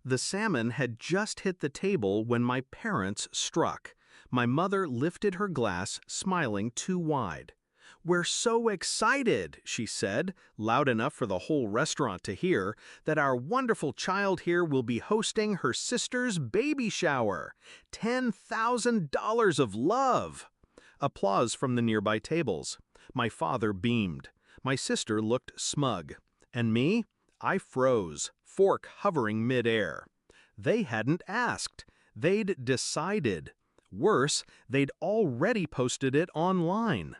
The salmon had just hit the table when my parents struck. My mother lifted her glass, smiling too wide. "We're so excited," she said, loud enough for the whole restaurant to hear, "that our wonderful child here will be hosting her sister's baby shower. $10,000 of love!" Applause from the nearby tables. My father beamed. My sister looked smug. And me? I froze, fork hovering midair. They hadn't asked. They'd decided. Worse, they'd already posted it online.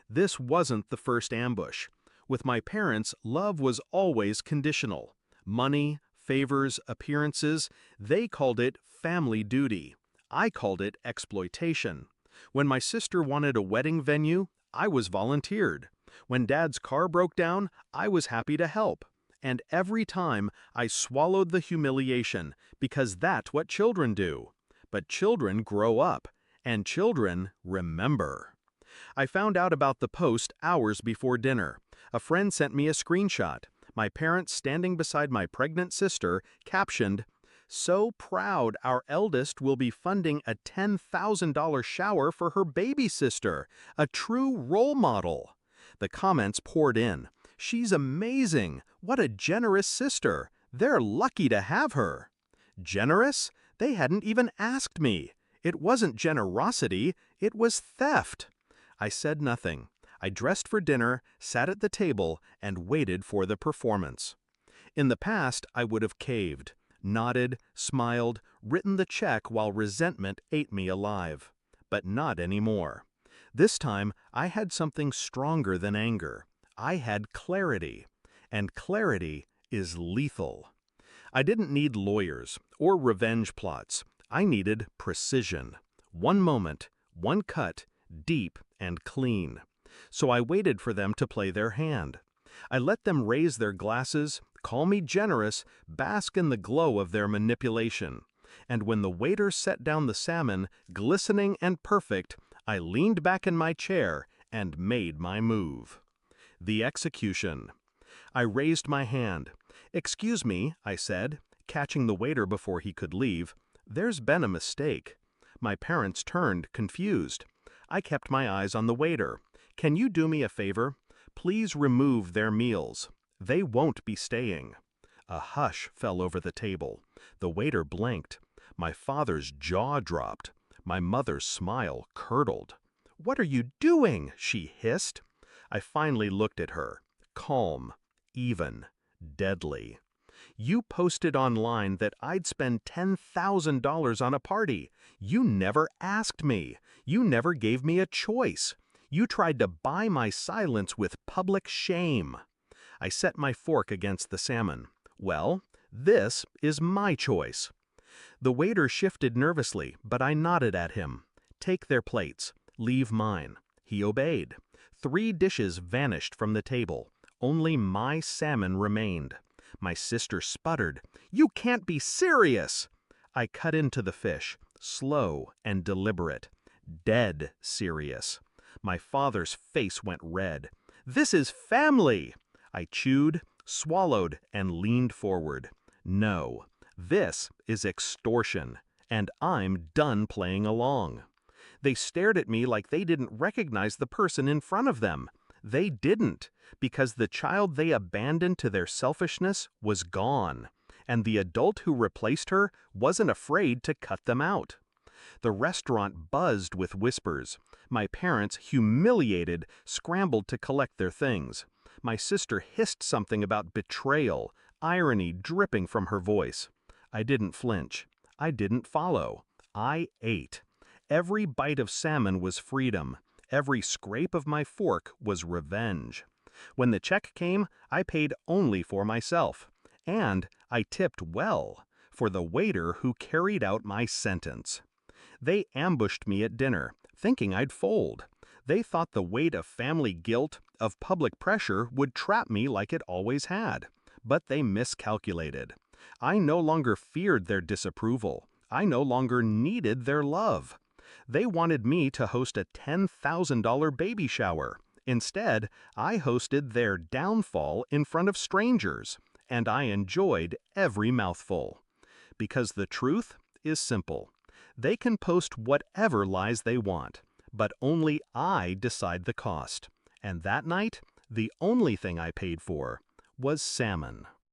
This wasn't the first ambush. With my parents, love was always conditional. Money, favors, appearances, they called it family duty. I called it exploitation. When my sister wanted a wedding venue, I was volunteered. When Dad's car broke down, I was happy to help. And every time, I swallowed the humiliation, because that's what children do. But children grow up, and children remember. I found out about the post hours before dinner. A friend sent me a screenshot. My parents standing beside my pregnant sister, captioned, "So proud our eldest will be funding a $10,000 shower for her baby sister, a true role model." The comments poured in. "She's amazing. What a generous sister. They're lucky to have her." Generous? They hadn't even asked me. It wasn't generosity, it was theft. I said nothing. I dressed for dinner, sat at the table, and waited for the performance. In the past, I would have caved, nodded, smiled, written the check while resentment ate me alive. But not anymore. This time, I had something stronger than anger. I had clarity. And clarity is lethal. I didn't need lawyers or revenge plots. I needed precision. One moment, one cut, deep and clean. So I waited for them to play their hand. I let them raise their glasses, call me generous, bask in the glow of their manipulation. And when the waiter set down the salmon, glistening and perfect, I leaned back in my chair and made my move. The execution. I raised my hand. "Excuse me," I said, catching the waiter before he could leave. "There's been a mistake." My parents turned, confused. I kept my eyes on the waiter. "Can you do me a favor? Please remove their meals. They won't be staying." A hush fell over the table. The waiter blanked. My father's jaw dropped. My mother's smile curdled. "What are you doing?" she hissed. I finally looked at her. Calm, even, deadly. "You posted online that I'd spend $10,000 on a party. You never asked me. You never gave me a choice. You tried to buy my silence with public shame." I set my fork against the salmon. "Well, this is my choice." The waiter shifted nervously, but I nodded at him. "Take their plates. Leave mine." He obeyed. 3 dishes vanished from the table. Only my salmon remained. My sister sputtered, "You can't be serious!" I cut into the fish, slow and deliberate. Dead serious. My father's face went red. "This is family!" I chewed, swallowed, and leaned forward. "No, this is extortion, and I'm done playing along." They stared at me like they didn't recognize the person in front of them. They didn't, because the child they abandoned to their selfishness was gone, and the adult who replaced her wasn't afraid to cut them out. The restaurant buzzed with whispers. My parents, humiliated, scrambled to collect their things. My sister hissed something about betrayal, irony dripping from her voice. I didn't flinch. I didn't follow. I ate. Every bite of salmon was freedom. Every scrape of my fork was revenge. When the check came, I paid only for myself. And I tipped well, for the waiter who carried out my sentence. They ambushed me at dinner, thinking I'd fold. They thought the weight of family guilt, of public pressure, would trap me like it always had. But they miscalculated. I no longer feared their disapproval. I no longer needed their love. They wanted me to host a $10,000 baby shower. Instead, I hosted their downfall in front of strangers, and I enjoyed every mouthful. because the truth is simple. They can post whatever lies they want, but only I decide the cost. And that night, the only thing I paid for was salmon.